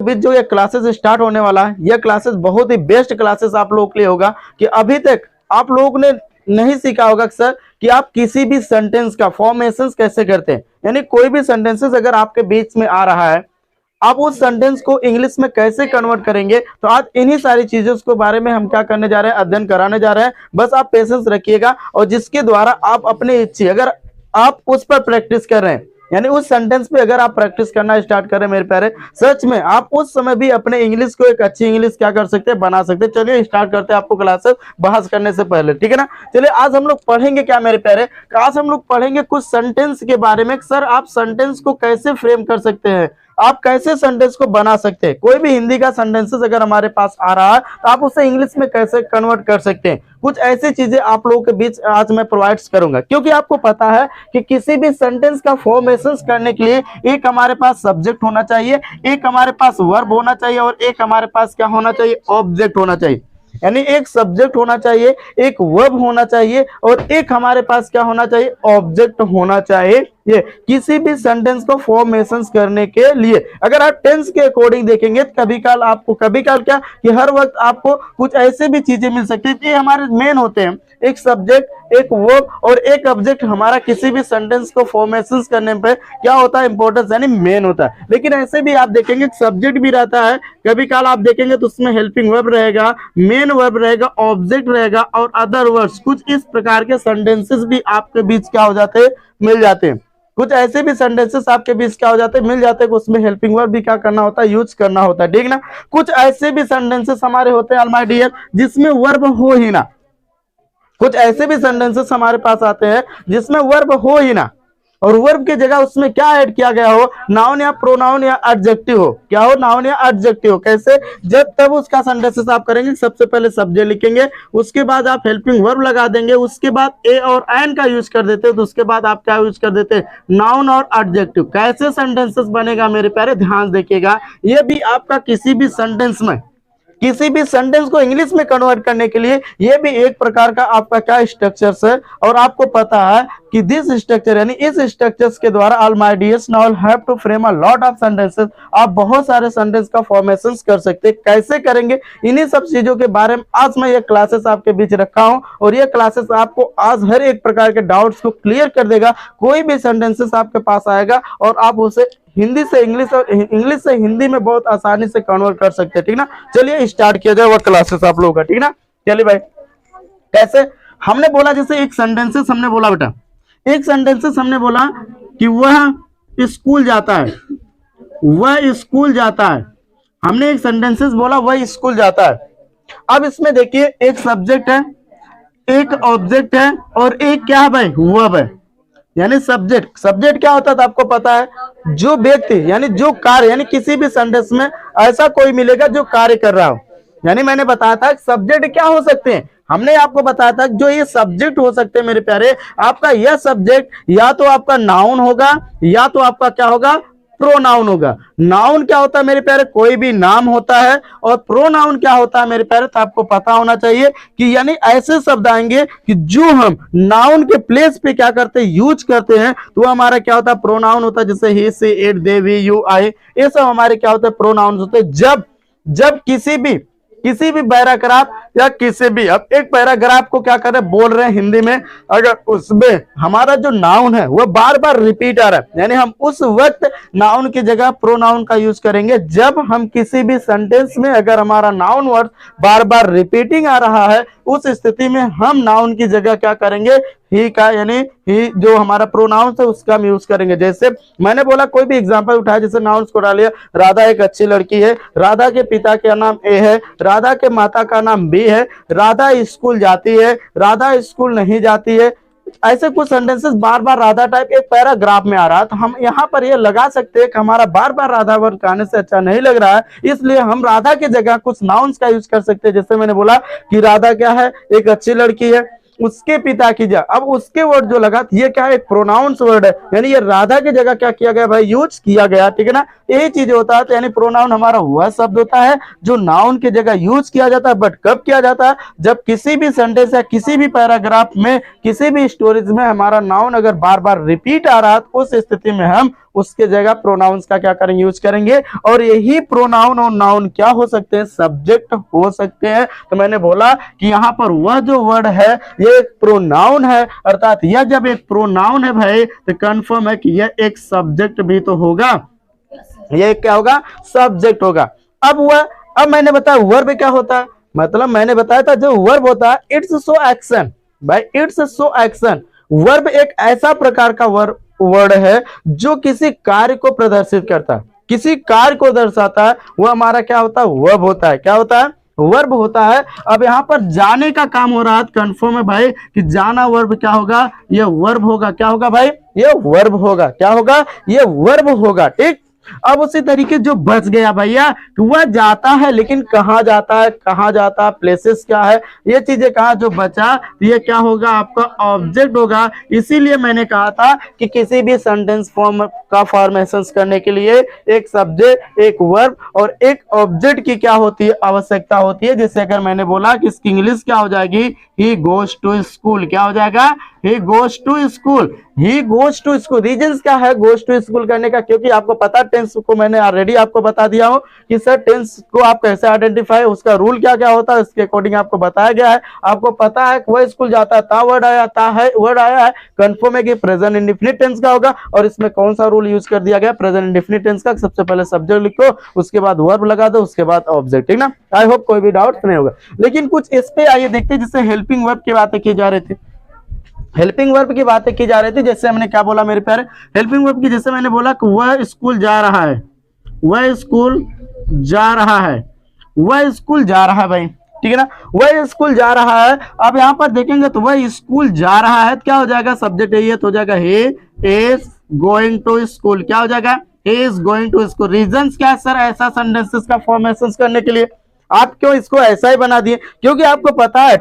बीच जो ये classes start होने वाला है, ये क्लासेस बहुत ही बेस्ट क्लासेस आप लोगों के लिए होगा कि अभी तक आप लोगों ने नहीं सीखा होगा सर कि आप किसी भी सेंटेंस का फॉर्मेशंस कैसे करते हैं, यानी कोई भी सेंटेंसेस अगर आपके बीच में आ रहा है, आप उस सेंटेंस को इंग्लिश में कैसे कन्वर्ट करेंगे। तो आज इन्हीं सारी चीजों के बारे में हम क्या करने जा रहे हैं, अध्ययन कराने जा रहे हैं। बस आप पेशेंस रखिएगा और जिसके द्वारा आप अपने इच्छा, अगर आप उस पर प्रैक्टिस कर रहे हैं, यानी उस सेंटेंस पे अगर आप प्रैक्टिस करना स्टार्ट करें मेरे प्यारे, सच में आप उस समय भी अपने इंग्लिश को एक अच्छी इंग्लिश क्या कर सकते हैं, बना सकते हैं। चलिए स्टार्ट करते हैं आपको क्लासेस बहस करने से पहले, ठीक है ना। चलिए आज हम लोग पढ़ेंगे क्या मेरे प्यारे, आज हम लोग पढ़ेंगे कुछ सेंटेंस के बारे में। सर आप सेंटेंस को कैसे फ्रेम कर सकते हैं, आप कैसे सेंटेंस को बना सकते हैं। कोई भी हिंदी का सेंटेंसेस अगर हमारे पास आ रहा है तो आप उसे इंग्लिश में कैसे कन्वर्ट कर सकते हैं। कुछ ऐसी चीजें आप लोगों के बीच आज मैं प्रोवाइड करूंगा, क्योंकि आपको पता है कि किसी भी सेंटेंस का फॉर्मेशन करने के लिए एक हमारे पास सब्जेक्ट होना चाहिए, एक हमारे पास वर्ब होना चाहिए और एक हमारे पास क्या होना चाहिए, ऑब्जेक्ट होना चाहिए। यानी एक सब्जेक्ट होना चाहिए, एक वर्ब होना चाहिए और एक हमारे पास क्या होना चाहिए, ऑब्जेक्ट होना चाहिए। ये किसी भी सेंटेंस को फॉर्मेशन करने के लिए अगर आप टेंस के अकॉर्डिंग देखेंगे तो कभी काल क्या कि हर वक्त आपको कुछ ऐसे भी चीजें मिल सकती है। ये हमारे मेन होते हैं, एक सब्जेक्ट, एक वर्ब और एक ऑब्जेक्ट हमारा किसी भी सेंटेंस को फॉर्मेशन करने पे क्या होता है, इंपॉर्टेंस यानी मेन होता है। लेकिन ऐसे भी आप देखेंगे सब्जेक्ट भी रहता है, कभी काल आप देखेंगे तो उसमें हेल्पिंग वर्ब रहेगा, मेन वर्ब रहेगा, ऑब्जेक्ट रहेगा और अदर वर्ड्स। कुछ इस प्रकार के सेंटेंसेस भी आपके बीच क्या हो जाते हैं, मिल जाते हैं। कुछ ऐसे भी सेंटेंसेस आपके बीच क्या हो जाते हैं, मिल जाते हैं, उसमें हेल्पिंग वर्ब भी क्या करना होता है, यूज करना होता है, ठीक ना। कुछ ऐसे भी सेंटेंसेस हमारे होते हैं माय डियर जिसमें वर्ब हो ही ना, कुछ ऐसे भी सेंटेंसेस हमारे पास आते हैं जिसमें वर्ब हो ही ना और वर्ब की जगह उसमें क्या ऐड किया गया हो, नाउन या प्रोनाउन या एडजेक्टिव हो। क्या हो, नाउन या एडजेक्टिव हो। कैसे, जब तब उसका सेंटेंसेस आप करेंगे, सबसे पहले सब्जेक्ट लिखेंगे, उसके बाद आप हेल्पिंग वर्ब लगा देंगे, उसके बाद ए और एन का यूज कर देते हो, तो उसके बाद आप क्या यूज कर देते हैं, नाउन और एडजेक्टिव। कैसे सेंटेंसेस बनेगा मेरे प्यारे, ध्यान देखिएगा। ये भी आपका किसी भी सेंटेंस में, किसी भी सेंटेंस को इंग्लिश में कन्वर्ट करने के लिए ये भी एक प्रकार का आपका क्या स्ट्रक्चर्स है। और आपको पता है कि दिस स्ट्रक्चर यानी इस स्ट्रक्चर्स के द्वारा all my dears now have to frame a lot of sentences. आप बहुत सारे सेंटेंस का फॉर्मेशन कर सकते हैं। कैसे करेंगे, इन्हीं सब चीजों के बारे में आज मैं ये क्लासेस आपके बीच रखा हूं और ये क्लासेस आपको आज हर एक प्रकार के डाउट्स को क्लियर कर देगा। कोई भी सेंटेंसेस आपके पास आएगा और आप उसे हिंदी से इंग्लिश और इंग्लिश से हिंदी में बहुत आसानी से कन्वर्ट कर सकते हैं, ठीक ना। चलिए स्टार्ट किया जाए वो क्लासेस आप लोगों का, ठीक ना। चलिए भाई, कैसे हमने बोला, जैसे एक सेंटेंसेस हमने बोला बेटा, एक सेंटेंसेस हमने बोला कि वह स्कूल जाता है, वह स्कूल जाता है। हमने एक सेंटेंसेस बोला वह स्कूल जाता है। अब इसमें देखिए एक सब्जेक्ट है, एक ऑब्जेक्ट है और एक क्या है भाई, वर्ब है। यानी सब्जेक्ट क्या होता है तो आपको पता है, जो व्यक्ति यानी जो कार्य, यानी किसी भी सेंटेंस में ऐसा कोई मिलेगा जो कार्य कर रहा हो। यानी मैंने बताया था सब्जेक्ट क्या हो सकते हैं, हमने आपको बताया था जो ये सब्जेक्ट हो सकते हैं मेरे प्यारे। आपका यह सब्जेक्ट या तो आपका नाउन होगा या तो आपका क्या होगा, प्रोनाउन होगा। नाउन क्या होता है मेरे प्यारे, कोई भी नाम होता है और प्रोनाउन क्या होता है मेरे प्यारे, तो आपको पता होना चाहिए कि यानी ऐसे शब्द आएंगे कि जो हम नाउन के प्लेस पे क्या करते हैं, यूज करते हैं, तो हमारा क्या होता है, प्रोनाउन होता है। जैसे ही, सी, इट, दे, वी, यू, आई, ये सब हमारे क्या होते हैं, प्रोनाउन होते हैं। जब किसी भी पैराग्राफ या किसी भी, अब एक पैराग्राफ को क्या कर रहे हैं, बोल रहे हैं हिंदी में, अगर उसमें हमारा जो नाउन है वह बार बार रिपीट आ रहा है, यानी हम उस वक्त नाउन की जगह प्रोनाउन का यूज करेंगे। जब हम किसी भी सेंटेंस में अगर हमारा नाउन वर्ड बार बार रिपीटिंग आ रहा है, उस स्थिति में हम नाउन की जगह क्या करेंगे, ही का, यानी ही जो हमारा प्रोनाउन है उसका हम यूज करेंगे। जैसे मैंने बोला कोई भी एग्जांपल उठाया, जैसे नाउन्स को डालिए, राधा एक अच्छी लड़की है, राधा के पिता का नाम ए है, राधा के माता का नाम बी है, राधा स्कूल जाती है, राधा स्कूल नहीं जाती है। ऐसे कुछ सेंटेंसेस बार बार राधा टाइप एक पैराग्राफ में आ रहा है, तो हम यहाँ पर ये लगा सकते हैं कि हमारा बार बार राधा वर्ड कहने से अच्छा नहीं लग रहा है, इसलिए हम राधा की जगह कुछ नाउन्स का यूज कर सकते हैं। जैसे मैंने बोला कि राधा क्या है, एक अच्छी लड़की है, उसके पिता की जगह, अब उसके वर्ड जो लगा ये क्या है, एक प्रोनाउंस वर्ड है, यानी ये राधा की जगह क्या किया गया भाई, यूज किया गया, ठीक है ना। यही चीज होता है, तो यानी प्रोनाउन हमारा वह शब्द होता है जो नाउन की जगह यूज किया जाता है। बट कब किया जाता है, जब किसी भी सेंटेंस या किसी भी पैराग्राफ में, किसी भी स्टोरीज में हमारा नाउन अगर बार बार रिपीट आ रहा है, तो उस स्थिति में हम उसके जगह प्रोनाउंस का क्या करेंगे, यूज करेंगे। और यही प्रोनाउन और नाउन क्या हो सकते हैं, सब्जेक्ट हो सकते हैं। तो मैंने बोला कि यहाँ पर वह जो वर्ड है ये एक प्रोनाउन है, अर्थात यह जब एक प्रोनाउन है भाई तो कंफर्म है कि यह एक सब्जेक्ट भी तो होगा, ये क्या होगा, सब्जेक्ट होगा। अब मैंने बताया वर्ब क्या होता है, मतलब मैंने बताया था जो वर्ब होता है इट्स सो एक्शन भाई, इट्स सो एक्शन। वर्ब एक ऐसा प्रकार का वर्ड है जो किसी कार्य को प्रदर्शित करता है, किसी कार्य को दर्शाता है, वो हमारा क्या होता है, वर्ब होता है। क्या होता है, वर्ब होता है। अब यहाँ पर जाने का काम हो रहा है, कंफर्म है भाई कि जाना वर्ब क्या होगा, ये वर्ब होगा। क्या होगा भाई, ये वर्ब होगा। क्या होगा, ये वर्ब होगा। ठीक, अब उसी तरीके जो बच गया भैया कि वह जाता है, लेकिन कहाँ जाता है, कहाँ जाता है, प्लेसेस क्या है, ये चीजें कहाँ, जो बचा ये क्या होगा, आपका ऑब्जेक्ट होगा। इसीलिए मैंने कहा था कि किसी भी सेंटेंस फॉर्म का फॉर्मेशन करने के लिए एक सब्जेक्ट, एक वर्ब और एक ऑब्जेक्ट की क्या होती है, आवश्यकता होती है। जैसे अगर मैंने बोला कि इसकी इंग्लिश क्या हो जाएगी, ही गोज टू स्कूल। क्या हो जाएगा, he goes to school, he goes to school. Reasons क्या है गोज टू स्कूल करने का, क्योंकि आपको पता टेंस को मैंने ऑलरेडी आपको बता दिया हूं कि सर टेंस को आप कैसे आइडेंटिफाई, उसका रूल क्या क्या होता है, इसके अकॉर्डिंग आपको बताया गया है। आपको पता है वह स्कूल जाता है, ता वर्ड आया है, कंफर्म है कि प्रेजेंट इंडेफिनिट टेंस का होगा। और इसमें कौन सा रूल यूज कर दिया गया, प्रेजेंट इंडेफिनिट टेंस का। सबसे पहले सब्जेक्ट लिखो, उसके बाद वर्ब लगा दो, उसके बाद ऑब्जेक्ट। ठीक ना, आई होप कोई भी डाउट नहीं होगा। लेकिन कुछ इस पे आइए देखते हैं, जिससे हेल्पिंग वर्ब की बातें की जा रही थी, हेल्पिंग वर्ब की बातें की जा रही थी। जैसे हमने क्या बोला मेरे प्यारे, हेल्पिंग वर्ब की जैसे मैंने बोला कि वह स्कूल जा रहा है, वह स्कूल जा रहा है, वह स्कूल जा रहा है भाई। ठीक है ना, वह स्कूल जा रहा है। अब यहाँ पर देखेंगे तो वह स्कूल जा रहा है, क्या हो जाएगा, सब्जेक्ट है ये, तो हो जाएगा he is going to school. क्या हो जाएगा, he is going to school. Reasons क्या है सर ऐसा सेंटेंसेस का फॉर्मेशन करने के लिए, आप क्यों इसको ऐसा ही बना दिए, क्योंकि आपको पता है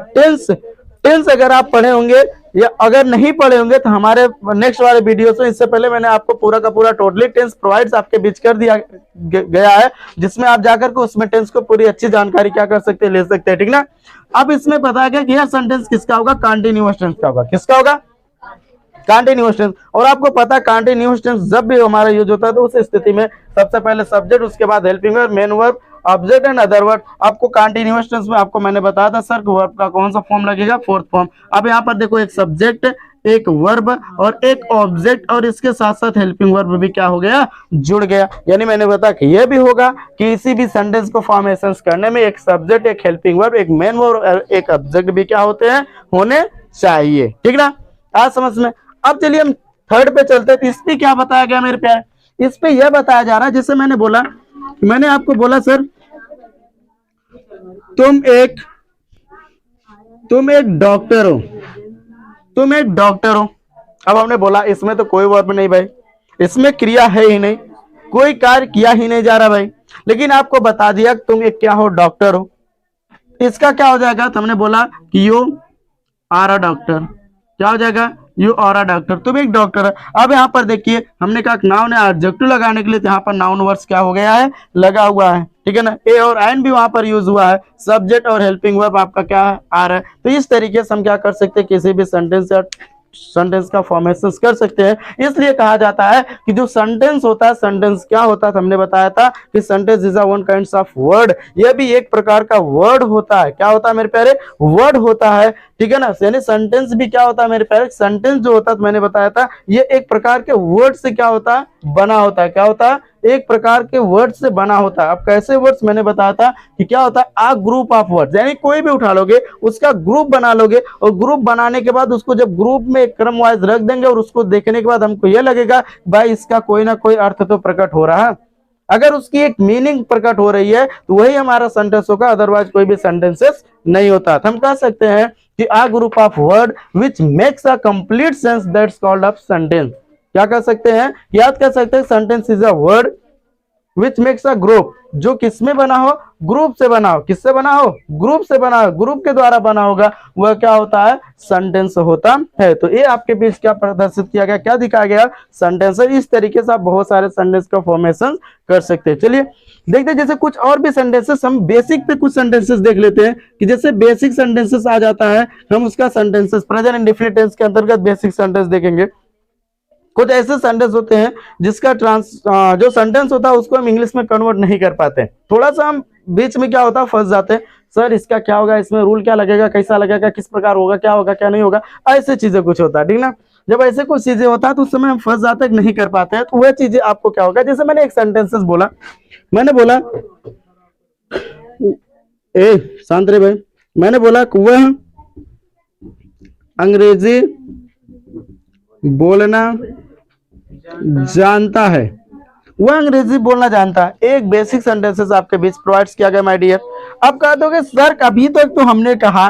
टेंस अगर आप पढ़े होंगे या अगर नहीं पढ़े होंगे तो हमारे नेक्स्ट वाले वीडियो से, इससे पहले मैंने आपको पूरा का पूरा टोटली टेंस प्रोवाइड्स आपके बीच कर दिया गया है, जिसमें आप जाकर के उसमें टेंस को पूरी अच्छी जानकारी क्या कर सकते हैं, ले सकते हैं। ठीक ना, अब इसमें पता है कि यह सेंटेंस किसका होगा, कंटिन्यूअस टेंस का होगा। किसका होगा, कंटिन्यूअस टेंस। और आपको पता है कंटिन्यूअस टेंस जब भी हमारा यूज होता है तो उस स्थिति में सबसे पहले सब्जेक्ट, उसके बाद helping verb, main verb, object and other word. आपको कंटिन्यूअस टेंस में आपको मैंने बताया था सर वर्ब का कौन सा फॉर्म लगेगा, फोर्थ फॉर्म। अब यहाँ पर देखो एक सब्जेक्ट, एक वर्ब और एक ऑब्जेक्ट, और इसके साथ साथ हेल्पिंग वर्ब भी क्या हो गया, जुड़ गया। यानी मैंने बताया कि यह भी होगा कि किसी भी सेंटेंस को फॉर्मेशन करने में एक सब्जेक्ट, एक हेल्पिंग वर्ब, एक मेन वर्ब और एक ऑब्जेक्ट भी क्या होते हैं, होने चाहिए। ठीक ना, आज समझ में। अब चलिए हम थर्ड पे चलते हैं। इस पे क्या बताया गया मेरे प्यारे, इस पे यह बताया जा रहा है, जैसे मैंने आपको बोला सर तुम एक डॉक्टर हो, तुम एक डॉक्टर हो। अब हमने बोला इसमें तो कोई वर्ब नहीं भाई, इसमें क्रिया है ही नहीं, कोई कार्य किया ही नहीं जा रहा भाई, लेकिन आपको बता दिया तुम एक क्या हो, डॉक्टर हो। इसका क्या हो जाएगा, तो हमने बोला कि यू आर अ डॉक्टर। क्या हो जाएगा, यू आर अ डॉक्टर, तुम एक डॉक्टर है। अब यहाँ पर देखिए हमने कहा नाउन है, एडजेक्टिव लगाने के लिए, तो यहाँ पर नाउन वर्ड्स क्या हो गया है, लगा हुआ है। ठीक है ना, ए और एन भी वहां पर यूज हुआ है, सब्जेक्ट और हेल्पिंग वर्ब आपका क्या है, आ रहा है। तो इस तरीके से हम क्या कर सकते हैं, किसी भी सेंटेंस का फॉर्मेशन कर सकते हैं। इसलिए कहा जाता है कि जो सेंटेंस होता है, सेंटेंस क्या होता है, हमने बताया था कि sentence is a one kind of word, यह भी एक प्रकार का वर्ड होता है। क्या होता है मेरे प्यारे, वर्ड होता है। ठीक है ना, यानी सेंटेंस भी क्या होता है मेरे प्यारे, सेंटेंस जो होता है मैंने बताया था ये एक प्रकार के वर्ड से क्या होता है, बना होता है। क्या होता है, एक प्रकार के वर्ड से बना होता है। अब कैसे वर्ड्स, मैंने बताया था कि क्या होता है, आ ग्रुप ऑफ वर्ड्स, यानी कोई भी उठा लोगे उसका ग्रुप बना लोगे, और ग्रुप बनाने के बाद उसको जब ग्रुप में क्रम वाइज रख देंगे और उसको देखने के बाद हमको यह लगेगा भाई इसका कोई ना कोई अर्थ तो प्रकट हो रहा है। अगर उसकी एक मीनिंग प्रकट हो रही है तो वही हमारा सेंटेंस होगा, अदरवाइज कोई भी सेंटेंसेस नहीं होता। तो हम कह सकते हैं कि a group of word which makes a complete sense that's called a sentence. क्या कर सकते हैं, याद कर सकते हैं, sentence is a word which makes a group, जो किसमें बना हो, ग्रुप से बना हो। किससे बना हो, ग्रुप से बना हो, ग्रुप के द्वारा बना होगा, वह क्या होता है, सेंटेंस होता है। तो ये आपके बीच क्या प्रदर्शित किया गया, क्या दिखाया गया, सेंटेंस है। इस तरीके से आप बहुत सारे सेंटेंस का फॉर्मेशन कर सकते हैं। चलिए देखते हैं, जैसे कुछ और भी सेंटेंसेस, हम बेसिक पे कुछ सेंटेंसेस देख लेते हैं कि जैसे बेसिक सेंटेंसेस आ जाता है, हम उसका सेंटेंसेस प्रेजेंट इंडेफिनिट टेंस के अंतर्गत बेसिक सेंटेंस देखेंगे। कुछ ऐसे सेंटेंस होते हैं जिसका जो सेंटेंस होता है उसको हम इंग्लिश में कन्वर्ट नहीं कर पाते, थोड़ा सा हम बीच में क्या होता है फंस जाते हैं, सर इसका क्या होगा, इसमें रूल क्या लगेगा, कैसा लगेगा, किस प्रकार होगा, क्या नहीं होगा, ऐसे चीजें कुछ होता है, ठीक ना। जब ऐसे कुछ चीजें होता है तो उस समय हम फंस जाते हैं, नहीं कर पाते हैं, तो वह चीजें आपको क्या होगा, जैसे मैंने एक सेंटेंसेस बोला, मैंने बोला ए शांत रे भाई, मैंने बोला कि वह अंग्रेजी बोलना जानता है, वह अंग्रेजी बोलना जानता है, एक बेसिक सेंटेंसेस आपके बीच प्रोवाइड किया गया माय डियर। अब कह दोगे सर अभी तक तो हमने कहा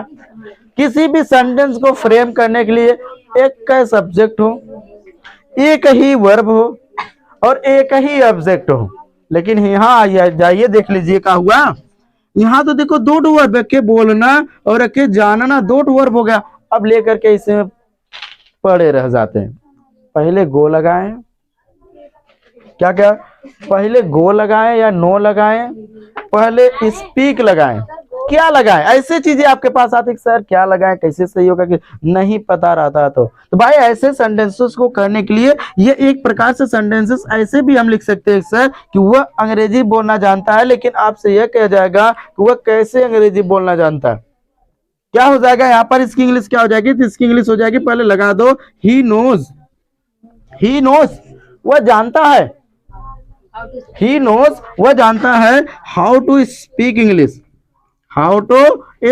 किसी भी सेंटेंस को फ्रेम करने के लिए एक का सब्जेक्ट हो, एक ही वर्ब हो और एक ही ऑब्जेक्ट हो, लेकिन यहाँ जाइए देख लीजिए क्या हुआ, यहाँ तो देखो दो वर्ब, एक के बोलना और एक के जानना, दो वर्ब हो गया। अब लेकर के इसे पड़े रह जाते हैं, पहले गो लगाएं, क्या क्या पहले गो लगाएं या नो लगाएं, पहले स्पीक लगाएं, क्या लगाएं, ऐसे चीजें आपके पास आती सर क्या लगाएं, कैसे सही होगा, कि नहीं पता रहता तो भाई ऐसे सेंटेंसेस को करने के लिए ये एक प्रकार से सेंटेंसेस ऐसे भी हम लिख सकते हैं सर कि वह अंग्रेजी बोलना जानता है, लेकिन आपसे यह कहा जाएगा कि वह कैसे अंग्रेजी बोलना जानता है। क्या हो जाएगा यहाँ पर, इसकी इंग्लिश क्या हो जाएगी, तो इसकी इंग्लिश हो जाएगी, पहले लगा दो ही नोज, ही नोज वह जानता है, ही नोज वह जानता है how to speak English, how to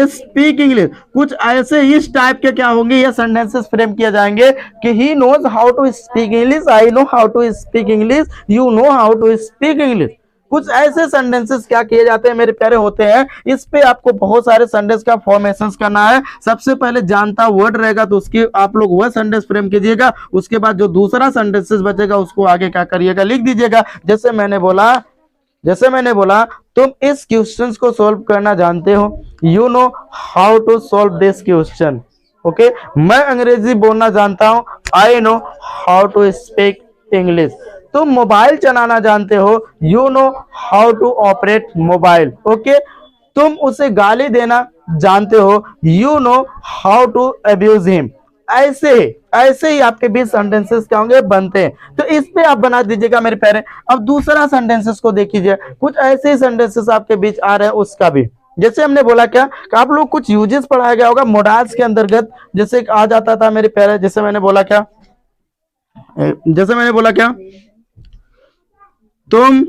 speak English, कुछ ऐसे इस टाइप के क्या होंगे ये सेंटेंसेस फ्रेम किए जाएंगे कि he knows how to speak English, I know how to speak English, you know how to speak English, कुछ ऐसे सेंटेंसेस क्या किए जाते हैं मेरे प्यारे होते हैं। इस पे आपको बहुत सारे सेंटेंस का फॉर्मेशंस करना है। सबसे पहले जानता वर्ड रहेगा तो उसकी आप लोग वह सेंटेंस फ्रेम कीजिएगा, उसके बाद जो दूसरा सेंटेंसेस बचेगा उसको आगे क्या करिएगा, लिख दीजिएगा। जैसे मैंने बोला तुम इस क्वेश्चन को सॉल्व करना जानते हो, you know how to solve this question, okay. मैं अंग्रेजी बोलना जानता हूं, I know how to speak English. तुम मोबाइल चलाना जानते हो, you know how to operate mobile, okay. तुम उसे गाली देना जानते हो, you know how to abuse him. ऐसे ही आपके बीच सेंटेंसेस क्या होंगे, बनते हैं। तो इस पे आप बना दीजिएगा मेरे प्यारे। अब दूसरा सेंटेंसेस को देखिए, कुछ ऐसे ही सेंटेंसेस आपके बीच आ रहे हैं, उसका भी जैसे हमने बोला क्या कि आप लोग कुछ यूजेस पढ़ाया गया होगा मोडाल्स के अंतर्गत, जैसे आ जाता था मेरे प्यारे, जैसे मैंने बोला क्या तुम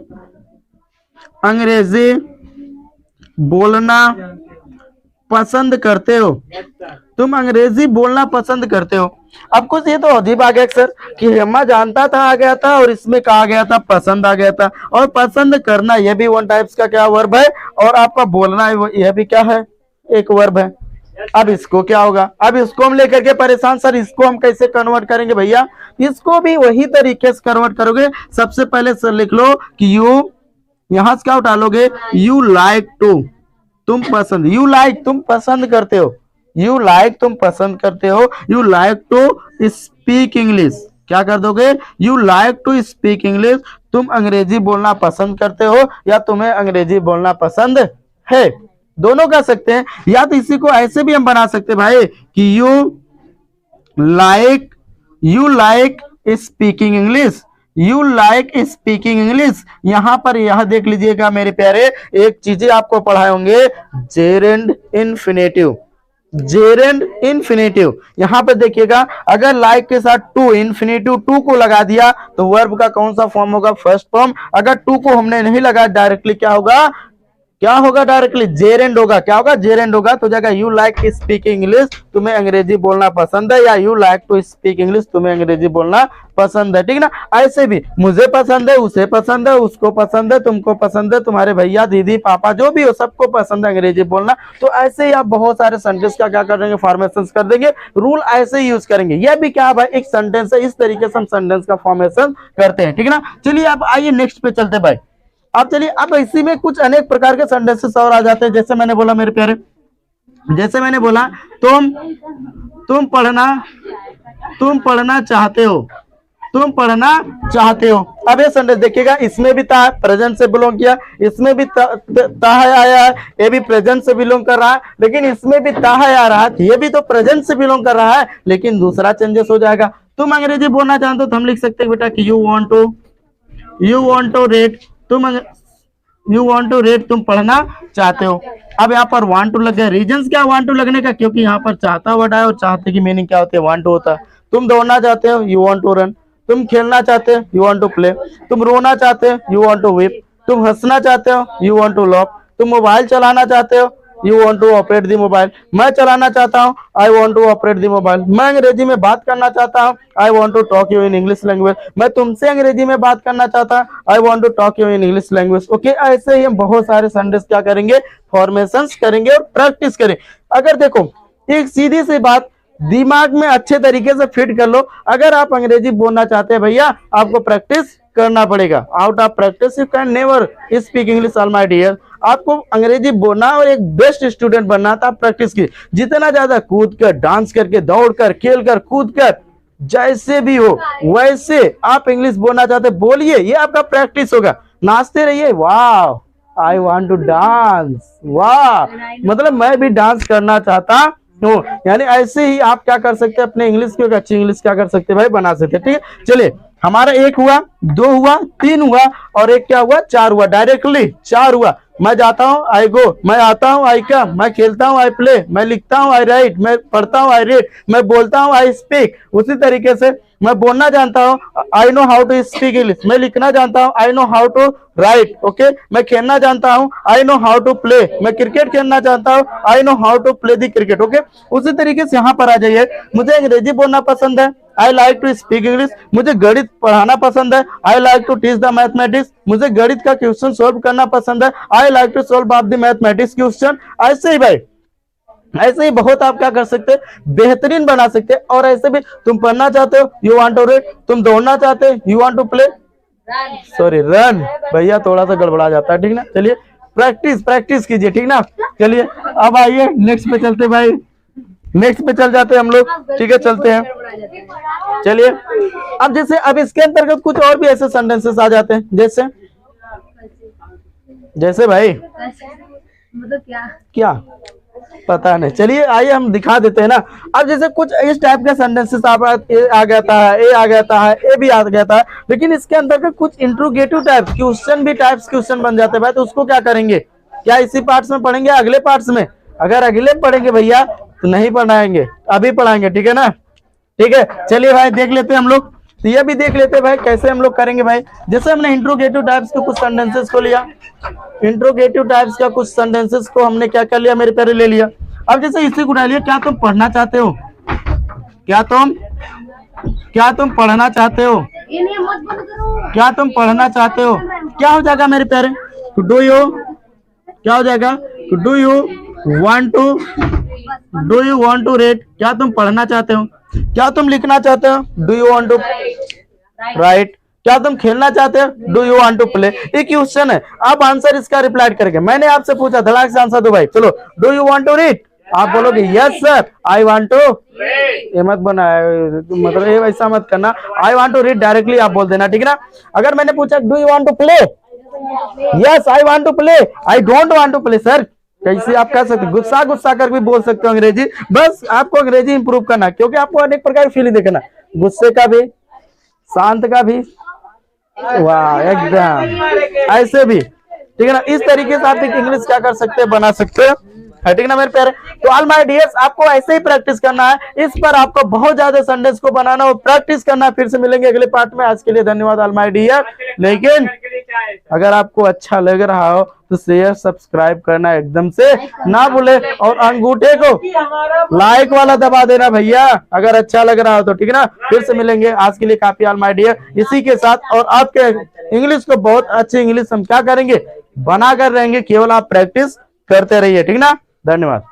अंग्रेजी बोलना पसंद करते हो, तुम अंग्रेजी बोलना पसंद करते हो। अब कुछ ये तो अजीब आ गया सर कि हेमा जानता था आ गया था और इसमें कहा गया था पसंद आ गया था, और पसंद करना यह भी वन टाइप्स का क्या वर्ब है, और आपका बोलना यह भी क्या है, एक वर्ब है। अब इसको क्या होगा, अब इसको हम लेकर के परेशान, सर इसको हम कैसे कन्वर्ट करेंगे भैया, इसको भी वही तरीके से कन्वर्ट करोगे। सबसे पहले सर लिख लो कि यू, यहां से क्या उठालोगे, यू लाइक टू, तुम पसंद, यू लाइक तुम पसंद करते हो, यू लाइक तुम पसंद करते हो, you like to speak English, क्या कर दोगे, you like to speak English, तुम अंग्रेजी बोलना पसंद करते हो या तुम्हें अंग्रेजी बोलना पसंद है, दोनों कर सकते हैं। या तो इसी को ऐसे भी हम बना सकते हैं भाई कि you like speaking English, you like speaking English. यहां पर यह देख लीजिएगा मेरे प्यारे, एक चीजें आपको पढ़ाए होंगे, जेरेंड इन्फिनेटिव, जेरेंड इन्फिनेटिव। यहां पर देखिएगा अगर लाइक के साथ टू, इन्फिनेटिव टू को लगा दिया तो वर्ब का कौन सा फॉर्म होगा, फर्स्ट फॉर्म। अगर टू को हमने नहीं लगाया डायरेक्टली क्या होगा डायरेक्टली जेरेंड होगा, क्या होगा, जेरेंड होगा। तो जाएगा यू लाइक स्पीकिंग इंग्लिश, तुम्हें अंग्रेजी बोलना पसंद है, या you like to speak English, तुम्हें अंग्रेजी बोलना पसंद है, ठीक ना। ऐसे भी मुझे पसंद है, उसे पसंद है, उसको पसंद है, तुमको पसंद है, तुम्हारे भैया दीदी पापा जो भी हो सबको पसंद है अंग्रेजी बोलना। तो ऐसे ही आप बहुत सारे सेंटेंस का क्या कर देंगे, फॉर्मेशन कर देंगे, रूल ऐसे ही यूज करेंगे। यह भी क्या भाई एक सेंटेंस है, इस तरीके से हम सेंटेंस का फॉर्मेशन करते हैं, ठीक ना। चलिए अब आइए नेक्स्ट पे चलते भाई। अब चलिए अब इसी में कुछ अनेक प्रकार के सेंटेंसेस और आ जाते हैं। जैसे मैंने बोला मेरे प्यारे, जैसे मैंने बोला तुम पढ़ना चाहते हो, तुम पढ़ना चाहते हो। अब ये सेंटेंस देखिएगा, इसमें भी ता प्रेजेंट से बिलोंग किया, इसमें भी ता आया है, ये भी प्रेजेंट से बिलोंग कर रहा है, लेकिन इसमें भी ता आ रहा है, ये भी तो प्रेजेंट से बिलोंग कर रहा है, लेकिन दूसरा चेंजेस हो जाएगा। तुम अंग्रेजी बोलना चाहते हो तो हम लिख सकते हैं बेटा कि you want to read, you want to read, तुम पढ़ना चाहते हो। अब यहाँ पर वांट टू लग गया। रीजंस क्या वांट टू लगने का, क्योंकि यहाँ पर चाहता वर्ड आया और चाहते की मीनिंग क्या होती है, वांट टू होता है। तुम दौड़ना चाहते हो, यू वांट टू रन। तुम खेलना चाहते हो, यू वांट टू प्ले। तुम रोना चाहते हो, यू वांट टू वीप। तुम हंसना चाहते हो, यू वांट टू लाफ। तुम मोबाइल चलाना चाहते हो, you want to operate the mobile. मैं चलाना चाहता हूँ, I want to operate the mobile. मैं अंग्रेजी में बात करना चाहता हूँ, I want to talk you in English language. मैं तुमसे अंग्रेजी में बात करना चाहता हूँ, I want to talk you in English language. Okay, ऐसे ही हम बहुत सारे सेंटेंस क्या करेंगे, फॉर्मेशंस करेंगे और प्रैक्टिस करें। अगर देखो एक सीधी सी बात दिमाग में अच्छे तरीके से फिट कर लो, अगर आप अंग्रेजी बोलना चाहते हैं भैया आपको प्रैक्टिस करना पड़ेगा। Out of practice you can never speak English all my dear. आपको अंग्रेजी बोलना और एक बेस्ट स्टूडेंट बनना था, प्रैक्टिस की। जितना ज्यादा कूद कर, डांस करके, दौड़ कर, खेल कर, कूद कर, जैसे भी हो वैसे आप इंग्लिश बोलना चाहते बोलिए, ये आपका प्रैक्टिस होगा। नाचते रहिए, वाह आई वांट टू डांस, वाह मतलब मैं भी डांस करना चाहता हूँ। यानी ऐसे ही आप क्या कर सकते हैं, अपने इंग्लिश की अच्छी इंग्लिश क्या कर सकते हैं भाई, बना सकते हैं। ठीक है, चलिए हमारा एक हुआ, दो हुआ, तीन हुआ और एक क्या हुआ, चार हुआ। डायरेक्टली चार हुआ। मैं जाता हूँ, आई गो। मैं आता हूँ, आई कम। मैं खेलता हूँ, आई प्ले। मैं लिखता हूँ, आई राइट। मैं पढ़ता हूँ, आई रीड। मैं बोलता हूँ, आई स्पीक। उसी तरीके से मैं बोलना जानता हूँ, I know how to speak English. मैं लिखना जानता हूँ, I know how to write. Okay, मैं खेलना जानता हूँ, I know how to play. मैं क्रिकेट खेलना चाहता हूँ, I know how to play the cricket. Okay, उसी तरीके से यहाँ पर आ जाइए। मुझे अंग्रेजी बोलना पसंद है, I like to speak English. मुझे गणित पढ़ाना पसंद है, I like to teach the mathematics. मुझे गणित का क्वेश्चन सॉल्व करना पसंद है, I like to solve of the mathematics question. ऐसे ही भाई, ऐसे ही बहुत आप क्या कर सकते हैं, बेहतरीन बना सकते हैं। और ऐसे भी तुम पढ़ना चाहते हो, यू वांट टू रीड। तुम दौड़ना चाहते हो, you want to play, sorry run. भैया थोड़ा सा गड़बड़ा जाता है, ठीक ना। चलिए प्रैक्टिस प्रैक्टिस कीजिए, ठीक ना। चलिए अब आइए नेक्स्ट पे चलते भाई, नेक्स्ट पे चल जाते हैं हम लोग। ठीक है, चलते हैं। चलिए अब जैसे अब इसके अंतर्गत कुछ और भी ऐसे सेंटेंसेस आ जाते हैं, जैसे जैसे भाई मतलब क्या पता नहीं। चलिए आइए हम दिखा देते हैं ना। अब जैसे कुछ इस टाइप का सेंटेंसेस आप आ जाता है, ए आ जाता है, ए भी आ जाता है, लेकिन इसके अंदर कुछ इंट्रोगेटिव टाइप क्वेश्चन भी टाइप्स क्वेश्चन बन जाते हैं भाई। तो उसको क्या करेंगे, क्या इसी पार्ट्स में पढ़ेंगे, अगले पार्ट्स में? अगर अगले पढ़ेंगे भैया तो नहीं पढ़ाएंगे, अभी पढ़ाएंगे, ठीक है ना। ठीक है, चलिए भाई देख लेते हैं हम लोग। तो ये भी देख लेते हैं भाई कैसे हम लोग करेंगे भाई। जैसे हमने इंट्रोगेटिव टाइप्स के कुछ सेंटेंसेस को लिया, इंट्रोगेटिव टाइप्स का कुछ सेंटेंसेस को हमने क्या कर लिया, मेरे पहले ले लिया। अब जैसे इसी को डालिए, क्या तुम पढ़ना चाहते हो, क्या तुम पढ़ना चाहते हो, क्या तुम पढ़ना चाहते हो, क्या हो जाएगा मेरे प्यारे, डू यू, क्या हो जाएगा, do you want to read. क्या तुम पढ़ना चाहते हो, क्या तुम लिखना चाहते हो, do you want to write. क्या तुम खेलना चाहते हो, do you want to play. ये क्वेश्चन है, आप आंसर इसका रिप्लाई करके, मैंने आपसे पूछा, धड़ाक से आंसर दो भाई। चलो, do you want to read, आप बोलोगे yes sir, I want to, ये मत बना मतलब ये वैसा मत करना, I want to read directly आप बोल देना, ठीक है ना। अगर मैंने पूछा do you want to play, yes I want to play, I don't want to play sir, कैसे आप कह सकते, गुस्सा कर भी बोल सकते हो अंग्रेजी। बस आपको अंग्रेजी इंप्रूव करना, क्योंकि आपको अनेक प्रकार की फीलिंग देखना, गुस्से का भी, शांत का भी, वाह एकदम ऐसे भी, ठीक है ना। इस तरीके से आप एक इंग्लिश क्या कर सकते हैं, बना सकते हैं, ठीक है ना मेरे प्यारे। तो ऑल माय डियर्स, आपको ऐसे ही प्रैक्टिस करना है, इस पर आपको बहुत ज्यादा सेंटेंस को बनाना और प्रैक्टिस करना है। फिर से मिलेंगे अगले पार्ट में, आज के लिए धन्यवाद ऑल माय डियर। लेकिन अगर आपको अच्छा लग रहा हो तो शेयर सब्सक्राइब करना एकदम से ना भूले, और अंगूठे को लाइक वाला दबा देना भैया अगर अच्छा लग रहा हो तो, ठीक है ना। फिर से मिलेंगे, आज के लिए काफी ऑल माय डियर इसी के साथ। और आपके इंग्लिश को बहुत अच्छी इंग्लिश हम क्या करेंगे, बना कर रहेंगे, केवल आप प्रैक्टिस करते रहिए, ठीक ना। धन्यवाद।